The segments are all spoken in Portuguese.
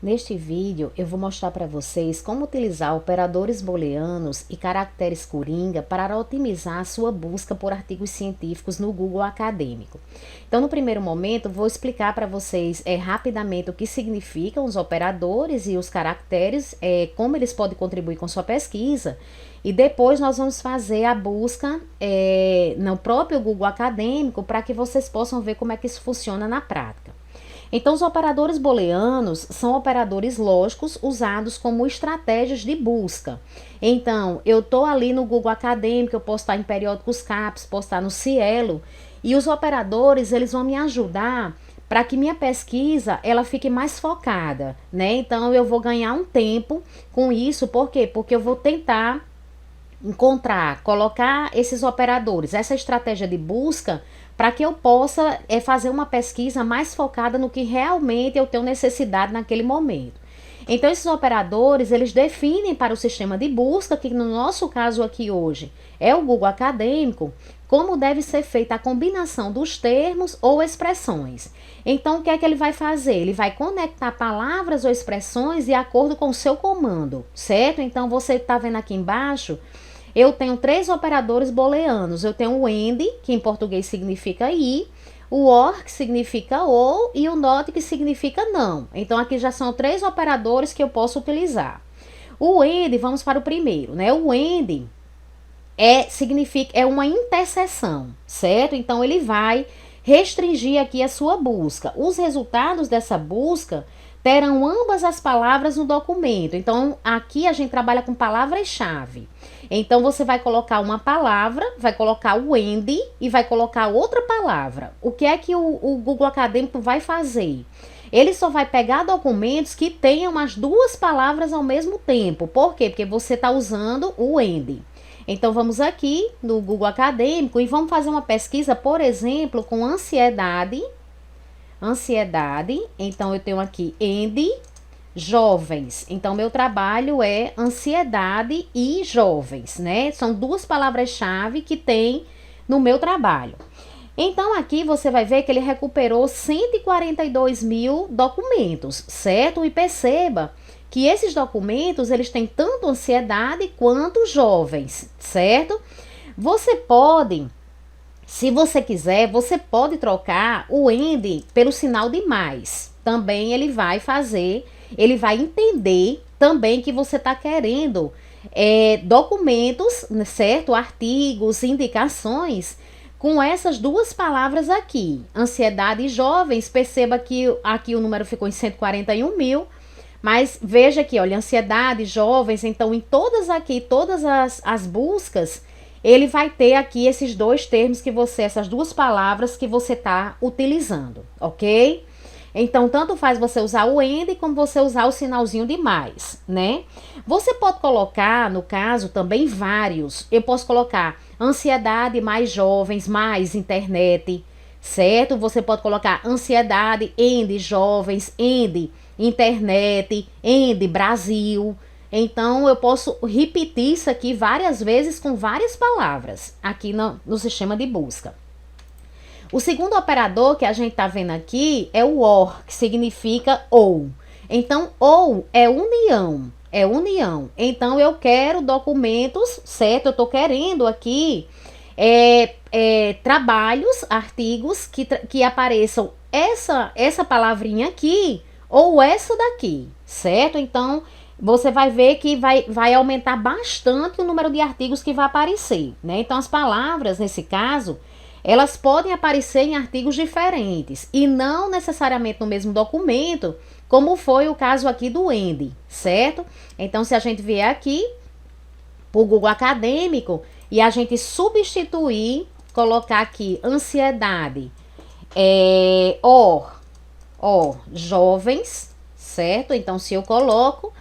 Neste vídeo, eu vou mostrar para vocês como utilizar operadores booleanos e caracteres coringa para otimizar a sua busca por artigos científicos no Google Acadêmico. Então, no primeiro momento, vou explicar para vocês rapidamente o que significam os operadores e os caracteres, como eles podem contribuir com sua pesquisa, e depois nós vamos fazer a busca no próprio Google Acadêmico para que vocês possam ver como é que isso funciona na prática. Então, os operadores booleanos são operadores lógicos usados como estratégias de busca. Então, eu estou ali no Google Acadêmico, eu posso estar em periódicos CAPES, posso estar no Cielo, e os operadores, eles vão me ajudar para que minha pesquisa ela fique mais focada, né? Então, eu vou ganhar um tempo com isso, por quê? Porque eu vou tentar colocar esses operadores, essa estratégia de busca, para que eu possa fazer uma pesquisa mais focada no que realmente eu tenho necessidade naquele momento. Então, esses operadores, eles definem para o sistema de busca, que no nosso caso aqui hoje é o Google Acadêmico, como deve ser feita a combinação dos termos ou expressões. Então, o que é que ele vai fazer? Ele vai conectar palavras ou expressões de acordo com o seu comando, certo? Então, você está vendo aqui embaixo, eu tenho 3 operadores booleanos. Eu tenho o AND, que em português significa e, o OR, que significa ou, e o NOT, que significa não. Então, aqui já são 3 operadores que eu posso utilizar. O AND, vamos para o primeiro, né? O AND significa uma interseção, certo? Então, ele vai restringir aqui a sua busca. Os resultados dessa busca terão ambas as palavras no documento. Então, aqui a gente trabalha com palavras-chave. Então, você vai colocar uma palavra, vai colocar o AND e vai colocar outra palavra. O que é que o Google Acadêmico vai fazer? Ele só vai pegar documentos que tenham as 2 palavras ao mesmo tempo. Por quê? Porque você está usando o AND. Então, vamos aqui no Google Acadêmico e vamos fazer uma pesquisa, por exemplo, com ansiedade. Então eu tenho aqui AND jovens. Então, meu trabalho é ansiedade e jovens, né? São 2 palavras-chave que tem no meu trabalho. Então, aqui você vai ver que ele recuperou 142 mil documentos, certo? E perceba que esses documentos, eles têm tanto ansiedade quanto jovens, certo? Você pode... Se você quiser, você pode trocar o AND pelo sinal de mais. Também ele vai fazer, ele vai entender também que você está querendo documentos, certo? Artigos, indicações com essas 2 palavras aqui. Ansiedade e jovens, perceba que aqui o número ficou em 141 mil. Mas veja aqui, olha, ansiedade, jovens, então em todas as buscas, ele vai ter aqui esses 2 termos essas 2 palavras que você está utilizando, ok? Então, tanto faz você usar o AND como você usar o sinalzinho de mais, né? Você pode colocar, no caso, também vários. Eu posso colocar ansiedade mais jovens, mais internet, certo? Você pode colocar ansiedade, AND jovens, AND internet, AND Brasil. Então, eu posso repetir isso aqui várias vezes com várias palavras aqui no sistema de busca. O segundo operador que a gente está vendo aqui é o OR, que significa ou. Então, ou é união, Então, eu quero documentos, certo? Eu estou querendo aqui trabalhos, artigos que apareçam essa palavrinha aqui ou essa daqui, certo? Então, você vai ver que vai aumentar bastante o número de artigos que vai aparecer, né? Então, as palavras, nesse caso, elas podem aparecer em artigos diferentes e não necessariamente no mesmo documento, como foi o caso aqui do AND, certo? Então, se a gente vier aqui para o Google Acadêmico e a gente substituir, colocar aqui ansiedade, jovens, certo? Então, se eu coloco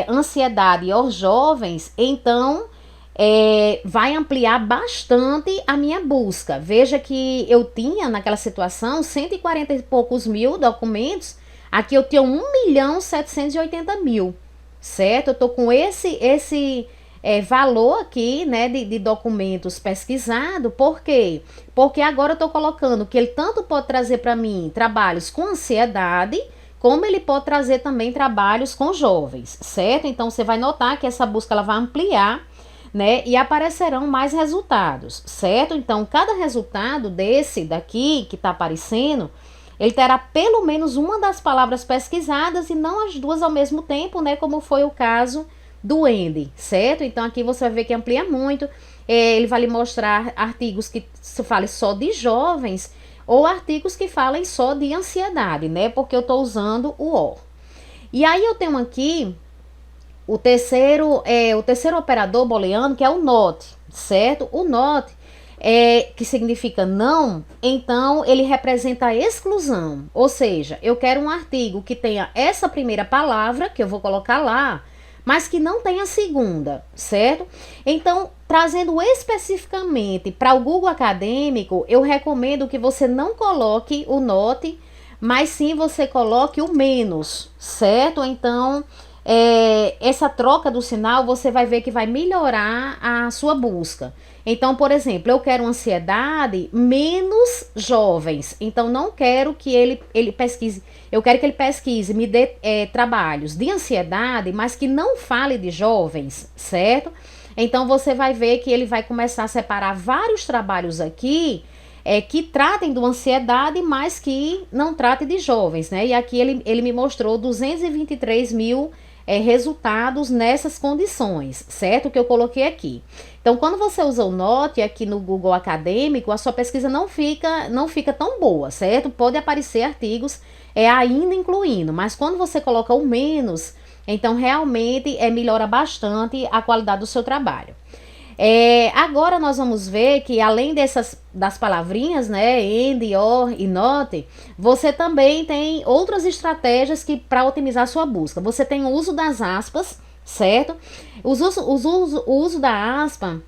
ansiedade or jovens, então vai ampliar bastante a minha busca. Veja que eu tinha naquela situação 140 e poucos mil documentos, aqui eu tenho 1.780.000, certo? Eu tô com esse valor aqui, né, de documentos pesquisado. Por quê? Porque agora eu tô colocando que ele tanto pode trazer para mim trabalhos com ansiedade, como ele pode trazer também trabalhos com jovens, certo? Então você vai notar que essa busca ela vai ampliar, né? E aparecerão mais resultados, certo? Então cada resultado desse daqui que está aparecendo, ele terá pelo menos uma das palavras pesquisadas e não as duas ao mesmo tempo, né? Como foi o caso do Andy, certo? Então aqui você vai ver que amplia muito. Ele vai lhe mostrar artigos que se falem só de jovens ou artigos que falem só de ansiedade, né? Porque eu estou usando o O. E aí eu tenho aqui o terceiro operador booleano, que é o not, certo? O not que significa não, então ele representa a exclusão. Ou seja, eu quero um artigo que tenha essa primeira palavra, que eu vou colocar lá, mas que não tenha a segunda, certo? Então, trazendo especificamente para o Google Acadêmico, eu recomendo que você não coloque o not, mas sim você coloque o menos, certo? Então, essa troca do sinal você vai ver que vai melhorar a sua busca. Então, por exemplo, eu quero ansiedade menos jovens. Então, não quero que ele pesquise. Eu quero que ele pesquise, me dê trabalhos de ansiedade, mas que não fale de jovens, certo? Então, você vai ver que ele vai começar a separar vários trabalhos aqui que tratem de ansiedade, mas que não tratem de jovens, né? E aqui ele me mostrou 223 mil resultados nessas condições, certo? Que eu coloquei aqui. Então, quando você usa o Not aqui no Google Acadêmico, a sua pesquisa não fica tão boa, certo? Pode aparecer artigos ainda incluindo, mas quando você coloca o menos, então realmente melhora bastante a qualidade do seu trabalho. Agora nós vamos ver que além das palavrinhas, né, and, or e not, você também tem outras estratégias que para otimizar a sua busca. Você tem o uso das aspas, certo? O uso da aspa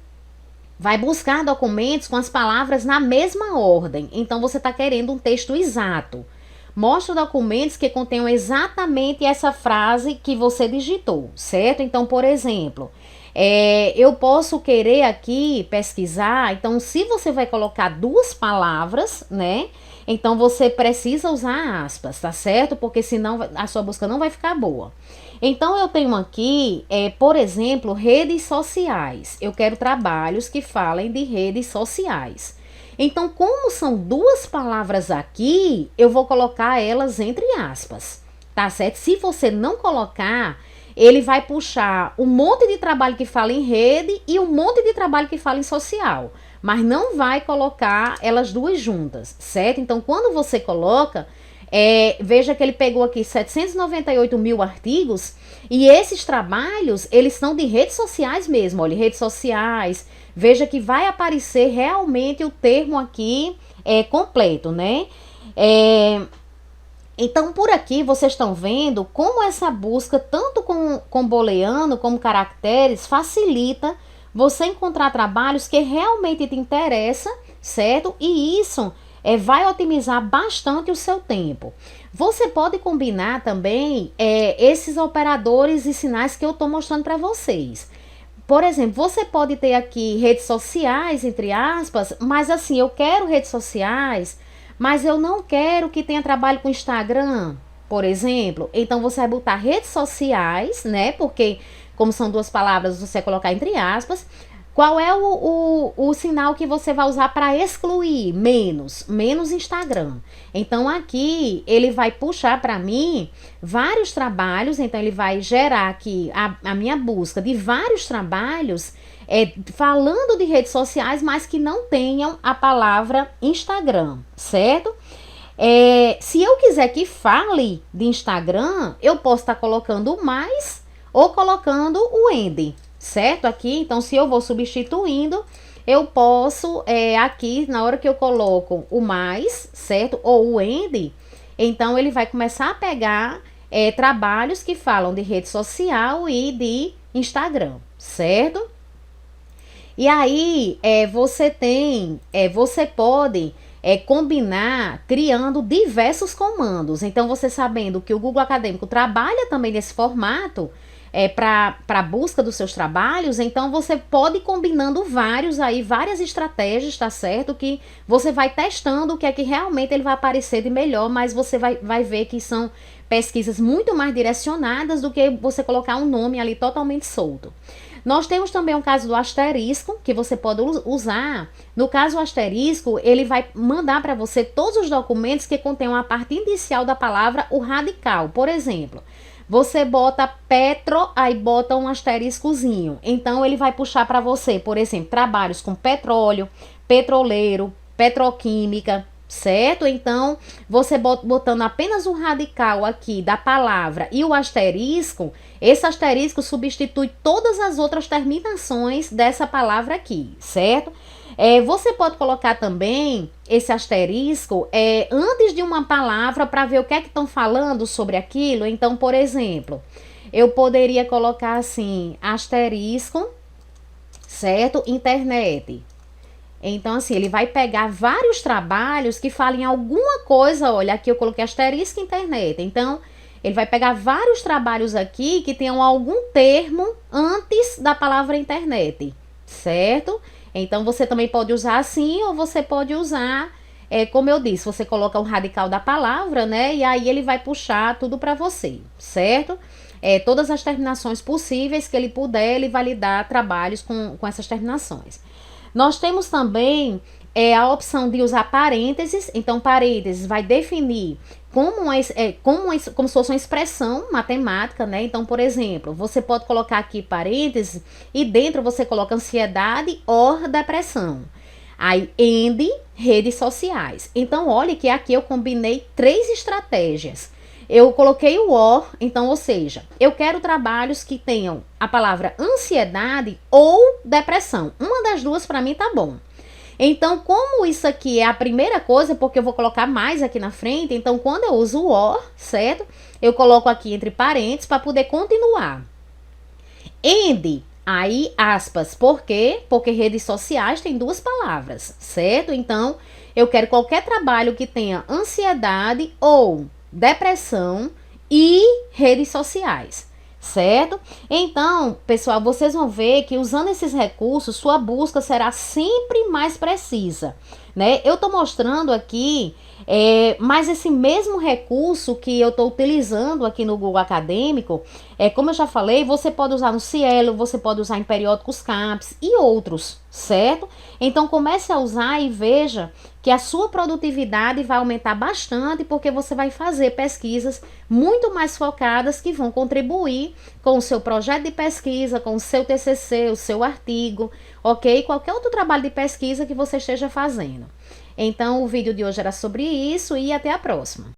vai buscar documentos com as palavras na mesma ordem. Então você está querendo um texto exato. Mostra documentos que contenham exatamente essa frase que você digitou, certo? Então, por exemplo, eu posso querer aqui pesquisar. Então, se você vai colocar duas palavras, né? Então, você precisa usar aspas, tá certo? Porque senão a sua busca não vai ficar boa. Então, eu tenho aqui, por exemplo, redes sociais. Eu quero trabalhos que falem de redes sociais. Então, como são duas palavras aqui, eu vou colocar elas entre aspas, tá certo? Se você não colocar, ele vai puxar um monte de trabalho que fala em rede e um monte de trabalho que fala em social, mas não vai colocar elas duas juntas, certo? Então, quando você coloca, veja que ele pegou aqui 798 mil artigos e esses trabalhos, eles são de redes sociais mesmo, olha, redes sociais. Veja que vai aparecer realmente o termo aqui completo, né? Então, por aqui, vocês estão vendo como essa busca, tanto com booleano como caracteres, facilita você encontrar trabalhos que realmente te interessam, certo? E isso vai otimizar bastante o seu tempo. Você pode combinar também esses operadores e sinais que eu estou mostrando para vocês. Por exemplo, você pode ter aqui redes sociais, entre aspas, mas assim, eu quero redes sociais, mas eu não quero que tenha trabalho com Instagram, por exemplo. Então, você vai botar redes sociais, né? Porque, como são duas palavras, você vai colocar entre aspas. Qual é o sinal que você vai usar para excluir? Menos Instagram. Então, aqui, ele vai puxar para mim vários trabalhos. Então, ele vai gerar aqui a minha busca de vários trabalhos falando de redes sociais, mas que não tenham a palavra Instagram, certo? Se eu quiser que fale de Instagram, eu posso estar colocando o mais ou colocando o and, certo? Aqui, então, se eu vou substituindo, eu posso, aqui, na hora que eu coloco o mais, certo? Ou o and, então, ele vai começar a pegar trabalhos que falam de rede social e de Instagram, certo? E aí, você pode combinar criando diversos comandos. Então, você sabendo que o Google Acadêmico trabalha também nesse formato, para busca dos seus trabalhos, então você pode ir combinando várias estratégias, tá certo? Que você vai testando o que é que realmente ele vai aparecer de melhor, mas você vai ver que são pesquisas muito mais direcionadas do que você colocar um nome ali totalmente solto. Nós temos também o caso do asterisco, que você pode usar. No caso do asterisco, ele vai mandar para você todos os documentos que contêm a parte inicial da palavra, o radical. Por exemplo, você bota petro, aí bota um asteriscozinho. Então, ele vai puxar para você, por exemplo, trabalhos com petróleo, petroleiro, petroquímica, certo? Então, você botando apenas o radical aqui da palavra e o asterisco, esse asterisco substitui todas as outras terminações dessa palavra aqui, certo? Você pode colocar também esse asterisco antes de uma palavra para ver o que é que estão falando sobre aquilo. Então, por exemplo, eu poderia colocar assim, asterisco, certo? Internet. Então, assim, ele vai pegar vários trabalhos que falem alguma coisa. Olha, aqui eu coloquei asterisco internet. Então, ele vai pegar vários trabalhos aqui que tenham algum termo antes da palavra internet, certo? Então, você também pode usar assim, ou você pode usar, como eu disse, você coloca o radical da palavra, né? E aí ele vai puxar tudo para você, certo? Todas as terminações possíveis que ele puder, ele vai lhe dar trabalhos com essas terminações. Nós temos também a opção de usar parênteses. Então, parênteses vai definir como se fosse uma expressão matemática, né? Então, por exemplo, você pode colocar aqui parênteses e dentro você coloca ansiedade ou depressão. Aí, redes sociais. Então, olha que aqui eu combinei 3 estratégias. Eu coloquei o or, então, ou seja, eu quero trabalhos que tenham a palavra ansiedade ou depressão. Uma das duas para mim tá bom. Então, como isso aqui é a primeira coisa, porque eu vou colocar mais aqui na frente, então quando eu uso o or, certo? Eu coloco aqui entre parênteses para poder continuar. Aí, aspas, por quê? Porque redes sociais tem 2 palavras, certo? Então, eu quero qualquer trabalho que tenha ansiedade ou depressão e redes sociais, certo? Então, pessoal, vocês vão ver que usando esses recursos, sua busca será sempre mais precisa, né? Eu tô mostrando aqui, mas esse mesmo recurso que eu tô utilizando aqui no Google Acadêmico, como eu já falei, você pode usar no Cielo, você pode usar em periódicos CAPES e outros, certo? Então, comece a usar e veja que a sua produtividade vai aumentar bastante, porque você vai fazer pesquisas muito mais focadas que vão contribuir com o seu projeto de pesquisa, com o seu TCC, o seu artigo, ok? Qualquer outro trabalho de pesquisa que você esteja fazendo. Então, o vídeo de hoje era sobre isso e até a próxima.